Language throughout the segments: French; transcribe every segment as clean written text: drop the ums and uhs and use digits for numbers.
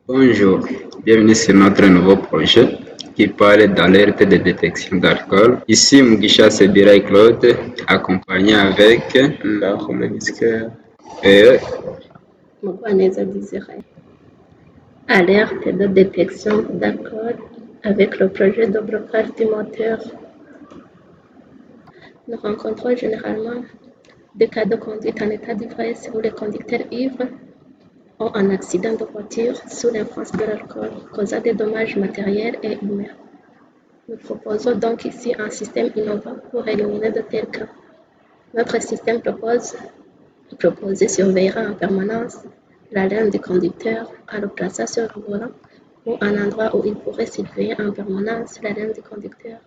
Bonjour, bienvenue sur notre nouveau projet qui parle d'alerte de détection d'alcool. Ici, Mugisha Sebira et Claude, accompagnés avec leur ministère et Mugwaneza Désiré. Alerte de détection d'alcool avec le projet de blocage du moteur. Nous rencontrons généralement des cas de conduite en état d'ivresse où les conducteurs ivres ont un accident de voiture sous l'influence de l'alcool, causant des dommages matériels et humains. Nous proposons donc ici un système innovant pour éliminer de tels cas. Notre système proposé surveillera en permanence la laine du conducteur à le placer sur le volant ou un endroit où il pourrait surveiller en permanence la laine du conducteur.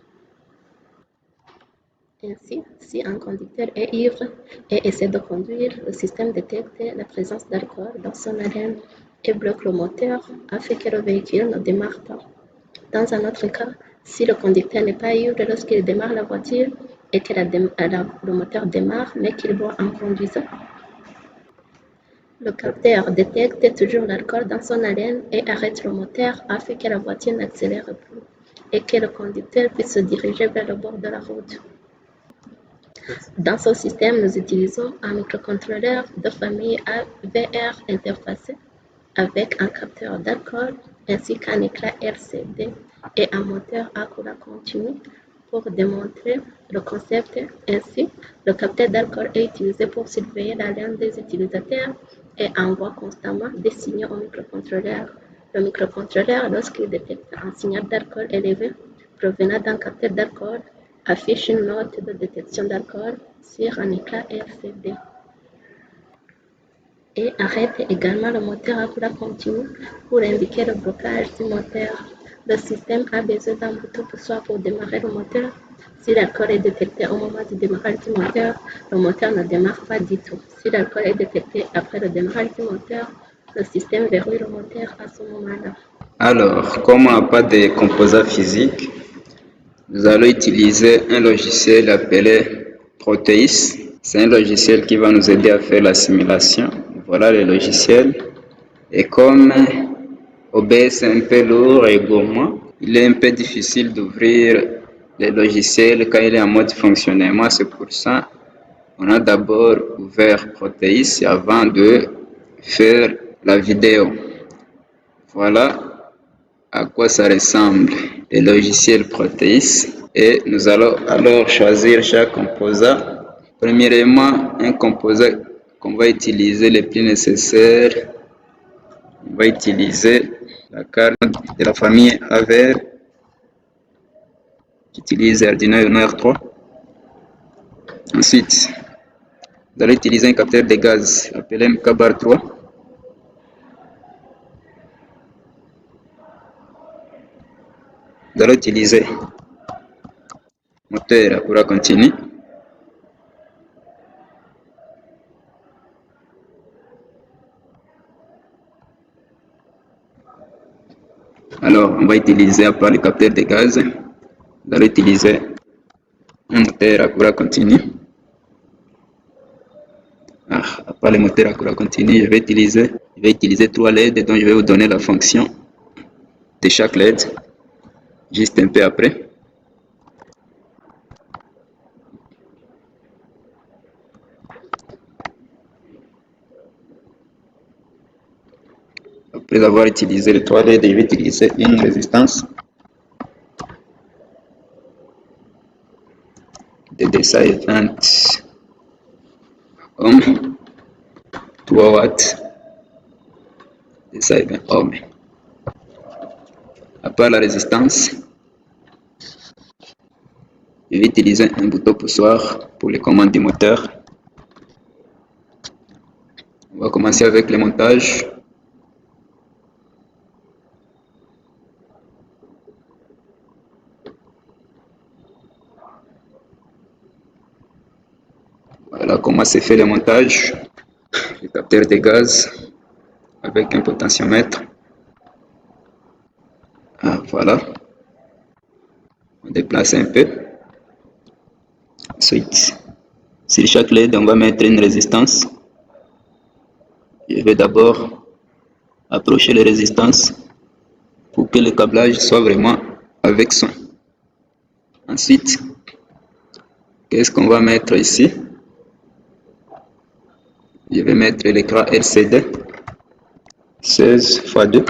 Ainsi, si un conducteur est ivre et essaie de conduire, le système détecte la présence d'alcool dans son haleine et bloque le moteur afin que le véhicule ne démarre pas. Dans un autre cas, si le conducteur n'est pas ivre lorsqu'il démarre la voiture et que le moteur démarre mais qu'il boit en conduisant, le capteur détecte toujours l'alcool dans son haleine et arrête le moteur afin que la voiture n'accélère plus et que le conducteur puisse se diriger vers le bord de la route. Dans ce système, nous utilisons un microcontrôleur de famille AVR interfacé avec un capteur d'alcool ainsi qu'un écran LCD et un moteur à courant continu pour démontrer le concept. Ainsi, le capteur d'alcool est utilisé pour surveiller la laine des utilisateurs et envoie constamment des signaux au microcontrôleur. Le microcontrôleur, lorsqu'il détecte un signal d'alcool élevé provenant d'un capteur d'alcool, affiche une note de détection d'alcool sur un écran LCD et arrête également le moteur à courant continu pour indiquer le blocage du moteur. Le système a besoin d'un bouton poussoir pour démarrer le moteur. Si l'alcool est détecté au moment du démarrage du moteur, le moteur ne démarre pas du tout. Si l'alcool est détecté après le démarrage du moteur, le système verrouille le moteur à ce moment-là. alors, comme on n'a pas de composants physiques, nous allons utiliser un logiciel appelé Proteus. C'est un logiciel qui va nous aider à faire la simulation. Voilà le logiciel. Et comme OBS est un peu lourd et gourmand, il est un peu difficile d'ouvrir le logiciel quand il est en mode fonctionnement. C'est pour ça qu'on a d'abord ouvert Proteus avant de faire la vidéo. Voilà à quoi ça ressemble le logiciel Proteus et nous allons alors choisir chaque composant. Premièrement, un composant qu'on va utiliser le plus nécessaire, on va utiliser la carte de la famille AVR qui utilise Arduino Uno R3. Ensuite, vous allez utiliser un capteur de gaz appelé MKBAR3. Vous allez utiliser moteur à courant continu. Alors, on va utiliser à part le capteur de gaz, vous allez utiliser un moteur à courant continu. À part le moteur à courant continu, je vais utiliser 3 LED dont je vais vous donner la fonction de chaque LED juste un peu après. Après avoir utilisé les 3 LED, je vais utiliser une résistance de 220 ohms, 3 watts, 220 ohms. À part la résistance, je vais utiliser un bouton poussoir pour les commandes du moteur. On va commencer avec le montage. Voilà comment se fait le montage du capteur de gaz avec un potentiomètre. Voilà, on déplace un peu. Ensuite, sur chaque LED, on va mettre une résistance. Je vais d'abord approcher les résistances pour que le câblage soit vraiment avec soin. Ensuite, qu'est-ce qu'on va mettre ici? Je vais mettre l'écran LCD 16 x 2.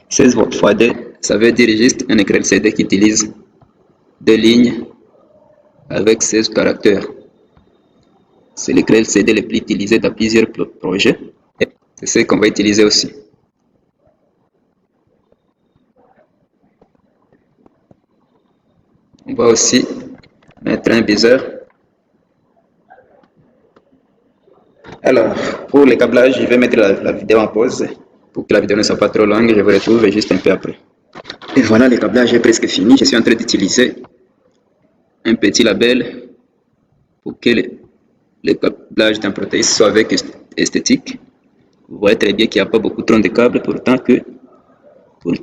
16 x 2, ça veut dire juste un écran LCD qui utilise deux lignes avec 16 caractères. C'est l'écran LCD le plus utilisé dans plusieurs projets. Et c'est ce qu'on va utiliser aussi. On va aussi mettre un buzzer. Alors, pour le câblage, je vais mettre la vidéo en pause pour que la vidéo ne soit pas trop longue. Je vous retrouve juste un peu après. Et voilà, le câblage est presque fini. Je suis en train d'utiliser un petit label pour que le câblage d'un protéine soit avec esthétique. Vous voyez très bien qu'il n'y a pas beaucoup trop de câbles, pourtant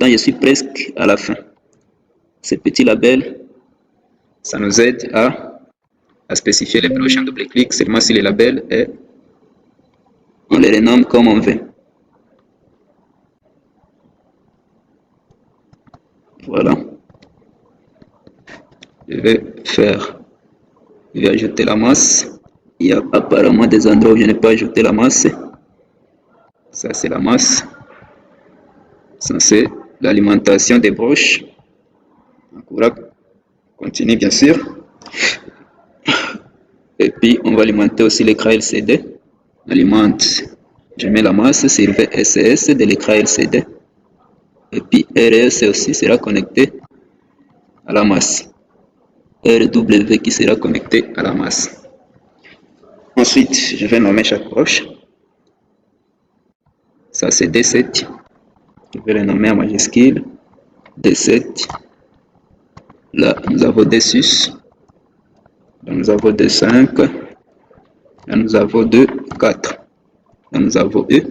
je suis presque à la fin. Ce petit label, ça nous aide à spécifier les broches en double clic seulement si le label est, on les renomme comme on veut. Voilà. Je vais ajouter la masse. Il y a apparemment des endroits où je n'ai pas ajouté la masse. Ça, c'est la masse. Ça, c'est l'alimentation des broches. On va continuer, bien sûr. Et puis, on va alimenter aussi l'écran LCD. On alimente. Je mets la masse sur VSS de l'écran LCD. Et puis, RS aussi sera connecté à la masse. RW qui sera connecté à la masse. Ensuite, je vais nommer chaque broche. Ça, c'est D7. Je vais le nommer en majuscule. D7. Là, nous avons D6. Là, nous avons D5. Là, nous avons D4. Là, nous avons E.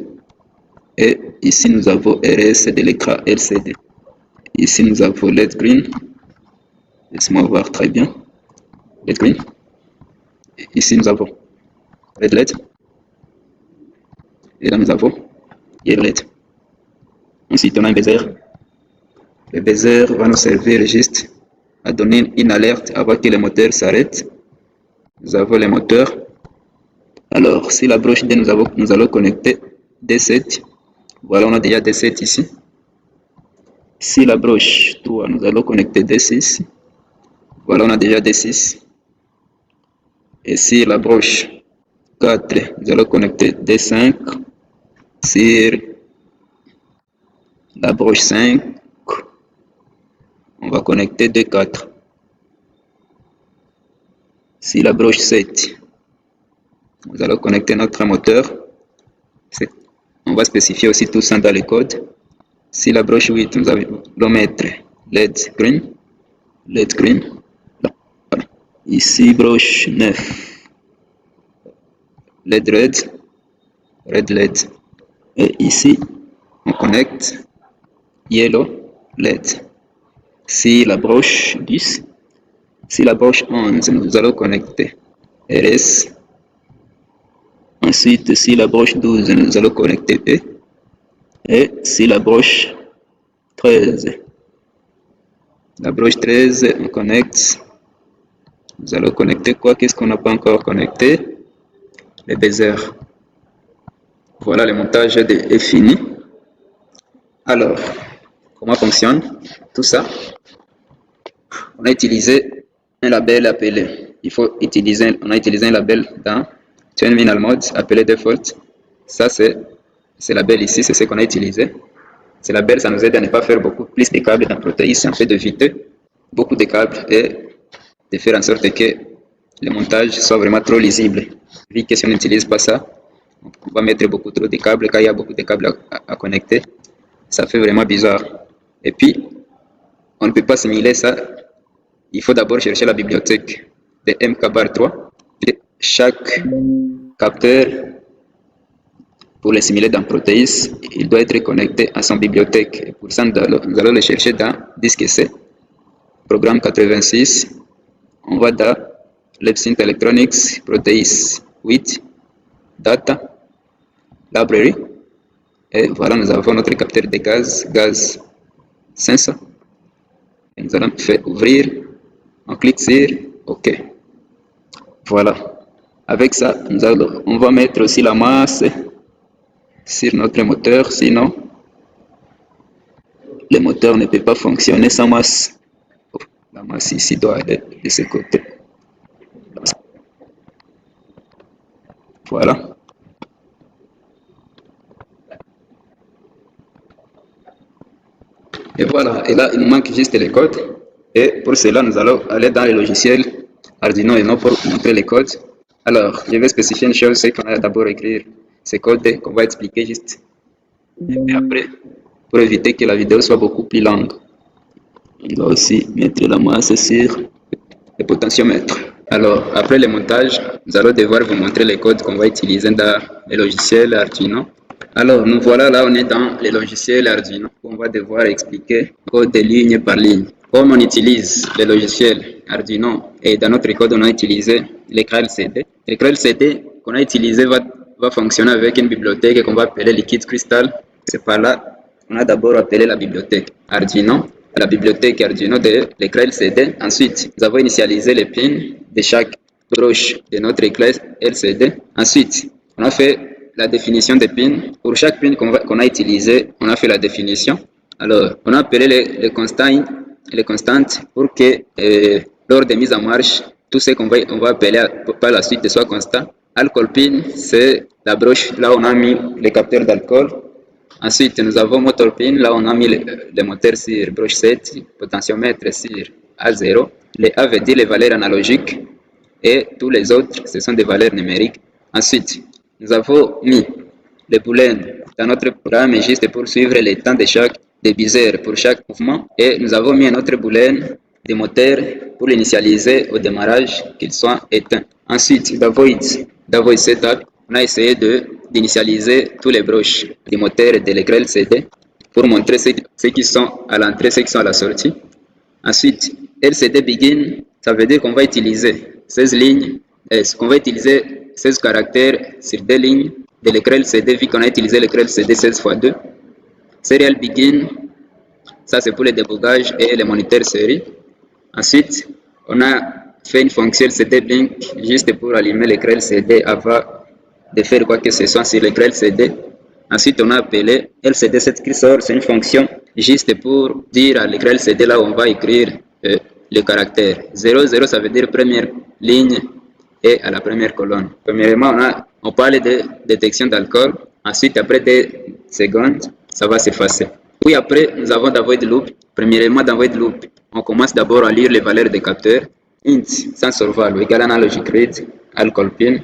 Et ici, nous avons RS de l'écran LCD. Ici, nous avons LED green. Laisse-moi voir très bien. LED green. Et ici, nous avons red LED. Et là, nous avons yellow LED. Ensuite, on a un buzzer. Le buzzer va nous servir juste à donner une alerte avant que le moteur s'arrête. Nous avons le moteur. Alors, si la broche D, nous allons connecter D7. Voilà, on a déjà D7 ici. Si la broche 3, nous allons connecter D6. Voilà, on a déjà D6. Et si la broche 4, nous allons connecter D5. Sur la broche 5, on va connecter D4. Si la broche 7, nous allons connecter notre moteur. On va spécifier aussi tout ça dans le code. Si la broche 8, nous allons mettre LED green. LED green. Voilà. Ici, broche 9. LED red. Red LED. Et ici, on connecte yellow LED. Si la broche 10, si la broche 11, nous allons connecter RS. Ensuite, si la broche 12, nous allons connecter P. Et si la broche 13, la broche 13, on connecte. Nous allons connecter quoi? Qu'est-ce qu'on n'a pas encore connecté? Les baisers. Voilà, le montage est fini. Alors, comment fonctionne tout ça? On a utilisé un label appelé. On a utilisé un label dans Terminal Mode appelé Default. Ça, c'est ce label ici, c'est ce qu'on a utilisé. Ce label, ça nous aide à ne pas faire beaucoup plus de câbles dans Proteus, en fait d'éviter beaucoup de câbles et de faire en sorte que le montage soit vraiment trop lisible. Vu que si on n'utilise pas ça, on va mettre beaucoup trop de câbles. Quand il y a beaucoup de câbles à connecter, ça fait vraiment bizarre. Et puis, on ne peut pas simuler ça. Il faut d'abord chercher la bibliothèque de MKBAR3. Chaque capteur, pour le simuler dans Proteus, il doit être connecté à son bibliothèque. Et pour ça, nous allons le chercher dans disque C, programme 86. On va dans Libsynth Electronics, Proteus 8, Data, Library, Et voilà, nous avons notre capteur de gaz, gaz 500. Et nous allons faire ouvrir. On clique sur OK. Voilà. Avec ça, on va mettre aussi la masse sur notre moteur, sinon le moteur ne peut pas fonctionner sans masse. La masse ici doit aller de ce côté. Voilà. Et voilà, et là il nous manque juste les codes. Et pour cela, nous allons aller dans le logiciel Arduino Uno pour montrer les codes. Alors, je vais spécifier une chose, c'est qu'on va d'abord écrire ces codes qu'on va expliquer juste. Et après, pour éviter que la vidéo soit beaucoup plus longue, on doit aussi mettre la masse sur le potentiomètre. Alors, après le montage, nous allons devoir vous montrer les codes qu'on va utiliser dans le logiciel Arduino. Alors, nous voilà là, on est dans le logiciel Arduino. On va devoir expliquer code ligne par ligne. Comme on utilise le logiciel Arduino et dans notre code, on a utilisé l'écran LCD. L'écran LCD qu'on a utilisé va fonctionner avec une bibliothèque qu'on va appeler Liquid Crystal. C'est par là qu'on a d'abord appelé la bibliothèque Arduino, la bibliothèque Arduino de l'écran LCD. Ensuite, nous avons initialisé les pins de chaque broche de notre écran LCD. Ensuite, on a fait la définition des pins. Pour chaque pin qu'on a utilisé, on a fait la définition. Alors, on a appelé les constantes pour que lors des mises en marche, tout ce qu'on va appeler par la suite soit constant. Alcool pin, c'est la broche là où on a mis les capteurs d'alcool. Ensuite, nous avons motor pin, là on a mis les moteurs sur broche 7, potentiomètre sur A0. Les A veut dire les valeurs analogiques et tous les autres, ce sont des valeurs numériques. Ensuite, nous avons mis les booléennes dans notre programme juste pour suivre les temps de chaque diviseur pour chaque mouvement. Et nous avons mis un autre booléen des moteurs pour l'initialiser au démarrage qu'ils soient éteints. Ensuite, dans Void Setup, on a essayé d'initialiser tous les broches du moteur de l'écran LCD pour montrer ceux qui sont à l'entrée, ceux qui sont à la sortie. Ensuite, LCD Begin, ça veut dire qu'on va utiliser 16 lignes, qu'on va utiliser 16 caractères sur 2 lignes de l'écran LCD vu qu'on a utilisé l'écran LCD 16 x 2. Serial Begin, ça c'est pour le débogage et les moniteurs série. Ensuite, on a fait une fonction LCD Blink juste pour allumer l'écran LCD avant de faire quoi que ce soit sur l'écran LCD. Ensuite, on a appelé LCD set cursor, c'est une fonction juste pour dire à l'écran LCD là où on va écrire le caractère. 00, ça veut dire première ligne et à la première colonne. Premièrement, on parle de détection d'alcool. Ensuite, après 2 secondes, ça va s'effacer. Puis après, nous avons dans void loop. Premièrement, dans void loop, on commence d'abord à lire les valeurs des capteurs. Int sensor value égale analogic read alcool pin.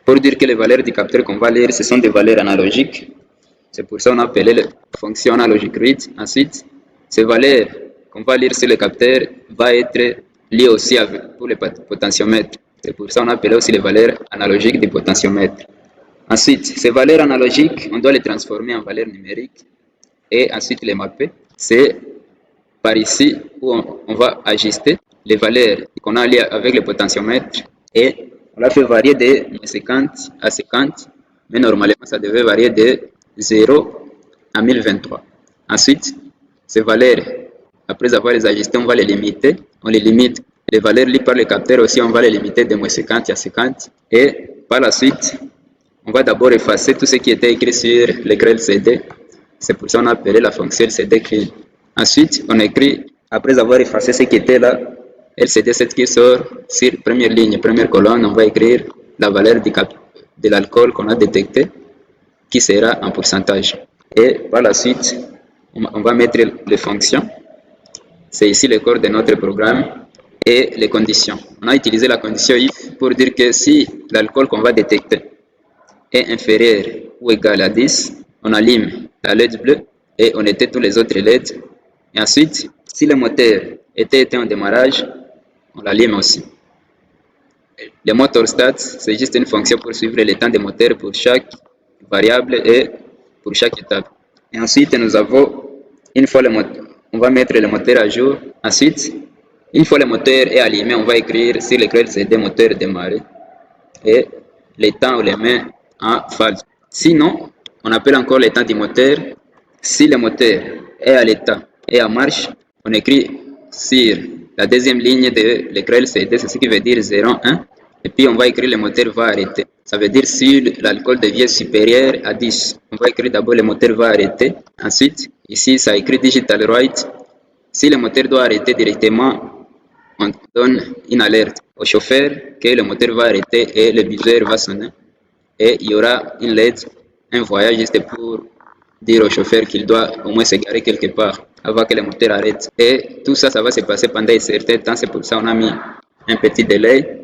Pour dire que les valeurs du capteur qu'on va lire, ce sont des valeurs analogiques. C'est pour ça qu'on a appelé la fonction analogic read. Ensuite, ces valeurs qu'on va lire sur le capteur vont être liées aussi pour le potentiomètre. C'est pour ça qu'on a appelé aussi les valeurs analogiques du potentiomètre. Ensuite, ces valeurs analogiques, on doit les transformer en valeurs numériques et ensuite les mapper. C'est par ici où on va ajuster les valeurs qu'on a liées avec le potentiomètre et on l'a fait varier de 50 à 50, mais normalement ça devait varier de 0 à 1023. Ensuite, ces valeurs, après avoir les ajustés, on va les limiter. On les limite. Les valeurs liées par le capteur aussi, on va les limiter de moins 50 à 50. Et par la suite, on va d'abord effacer tout ce qui était écrit sur l'écran LCD. C'est pour ça qu'on a appelé la fonction LCD clean. Ensuite, on écrit, après avoir effacé ce qui était là, LCD set qui sort sur première ligne, première colonne, on va écrire la valeur de l'alcool qu'on a détecté, qui sera en pourcentage. Et par la suite, on va mettre les fonctions. C'est ici le corps de notre programme et les conditions. On a utilisé la condition if pour dire que si l'alcool qu'on va détecter est inférieur ou égal à 10, on allume la LED bleue et on éteint tous les autres LED. Et ensuite, si le moteur était éteint en démarrage, on l'allume aussi. Le motor stat, c'est juste une fonction pour suivre le temps des moteurs pour chaque variable et pour chaque étape. Et ensuite, nous avons, une fois on va mettre le moteur à jour. Ensuite, une fois le moteur est allumé, on va écrire sur l'écran LCD moteur démarrer et les temps on les met en false. Sinon, On appelle encore l'état du moteur. Si le moteur est à l'état et en marche, on écrit sur la deuxième ligne de l'écran LCD, c'est ce qui veut dire 0,1. Et puis on va écrire le moteur va arrêter. Ça veut dire si l'alcool devient supérieur à 10. On va écrire d'abord le moteur va arrêter. Ensuite, ici ça écrit digital write. Si le moteur doit arrêter directement, on donne une alerte au chauffeur que le moteur va arrêter et le buzzer va sonner. Et il y aura une lettre, un voyage juste pour dire au chauffeur qu'il doit au moins se garer quelque part avant que le moteur arrête. Et tout ça, ça va se passer pendant un certain temps. C'est pour ça qu'on a mis un petit délai.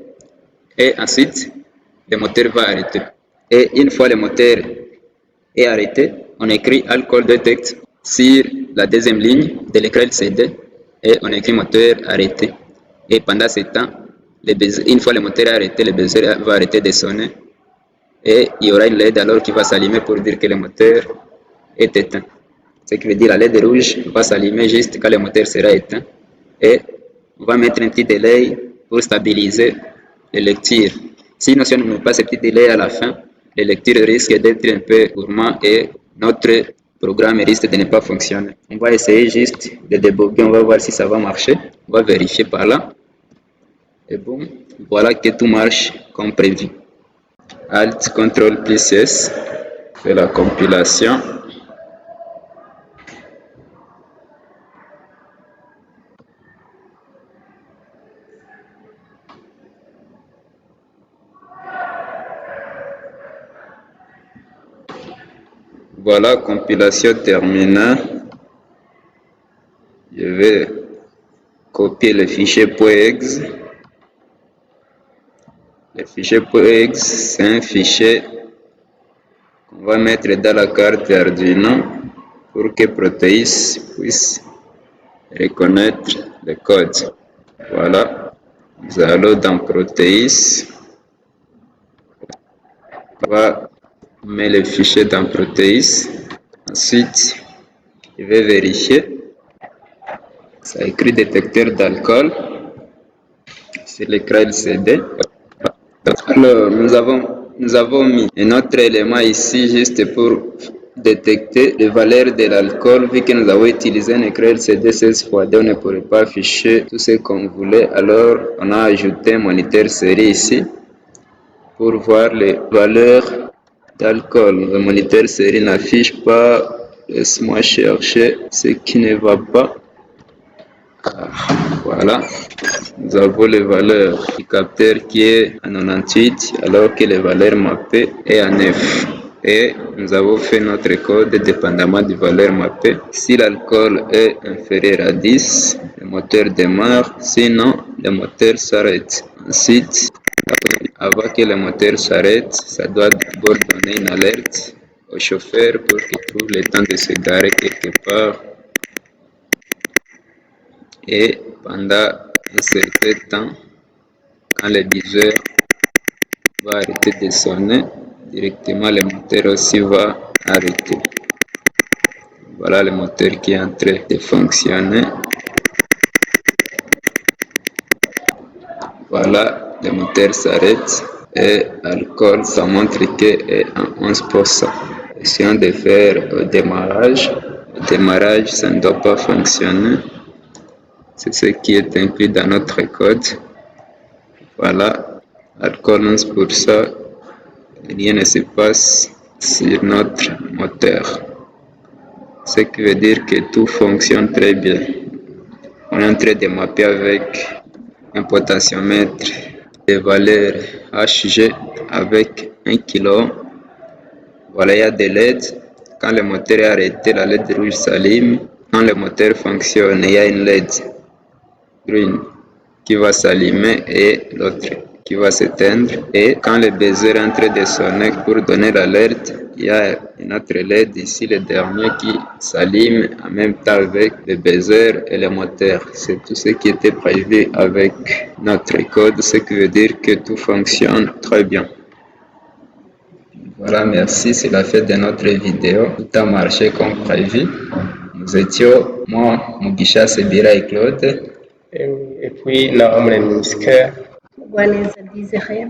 Et ensuite, le moteur va arrêter. Et une fois le moteur est arrêté, on écrit alcool detect sur la deuxième ligne de l'écran LCD et on écrit moteur arrêté. Et pendant ce temps, une fois le moteur est arrêté, le buzzer va arrêter de sonner. Et il y aura une LED alors qui va s'allumer pour dire que le moteur est éteint. Ce qui veut dire la LED rouge va s'allumer juste quand le moteur sera éteint. Et on va mettre un petit délai pour stabiliser les lectures. Sinon, si on ne met pas ce petit délai à la fin, les lectures risquent d'être un peu gourmands et notre programme risque de ne pas fonctionner. On va essayer juste de débugger, on va voir si ça va marcher. On va vérifier par là. Et bon, voilà que tout marche comme prévu. Alt CTRL plus S, fait la compilation. Voilà, compilation terminée. Je vais copier le fichier .exe. Le fichier .exe, c'est un fichier qu'on va mettre dans la carte Arduino pour que Proteus puisse reconnaître le code. Voilà, nous allons dans Proteus. On va mettre le fichier dans Proteus. Ensuite, je vais vérifier. Ça écrit détecteur d'alcool sur l'écran LCD. Alors, nous avons mis un autre élément ici juste pour détecter les valeurs de l'alcool. Vu que nous avons utilisé un écran LCD 16x2, on ne pourrait pas afficher tout ce qu'on voulait. Alors, on a ajouté un moniteur série ici pour voir les valeurs d'alcool. Le moniteur série n'affiche pas. Laisse-moi chercher ce qui ne va pas. Voilà, nous avons les valeurs du capteur qui est à 98 alors que les valeurs mappées est à 9. Et nous avons fait notre code dépendamment des valeurs mappées. Si l'alcool est inférieur à 10, le moteur démarre, sinon le moteur s'arrête. Ensuite, avant que le moteur s'arrête, ça doit d'abord donner une alerte au chauffeur pour qu'il trouve le temps de se garer quelque part. Et pendant un certain temps, quand le buzzer va arrêter de sonner, directement le moteur aussi va arrêter. Voilà le moteur qui est en train de fonctionner. Voilà, le moteur s'arrête et l'alcool, ça montre qu'il est à 11%. Essayons de faire au démarrage. Au démarrage, ça ne doit pas fonctionner. C'est ce qui est inclus dans notre code. Voilà, alcool 11%, rien ne se passe sur notre moteur. Ce qui veut dire que tout fonctionne très bien. On est en train de mapper avec un potentiomètre de valeur Hg avec 1 kilo. Voilà, il y a des LED. Quand le moteur est arrêté, la LED rouge s'allume. Quand le moteur fonctionne, il y a une LED green qui va s'allumer et l'autre qui va s'éteindre. Et quand le buzzer est en train de sonner pour donner l'alerte, il y a une autre LED ici, le dernier qui s'allume en même temps avec le buzzer et le moteur. C'est tout ce qui était prévu avec notre code, ce qui veut dire que tout fonctionne très bien. Voilà, merci, c'est la fin de notre vidéo. Tout a marché comme prévu. Nous étions, moi, Mugisha Sebira et Claude. Et puis, Naomi Nisker. Rwaneza Désiré.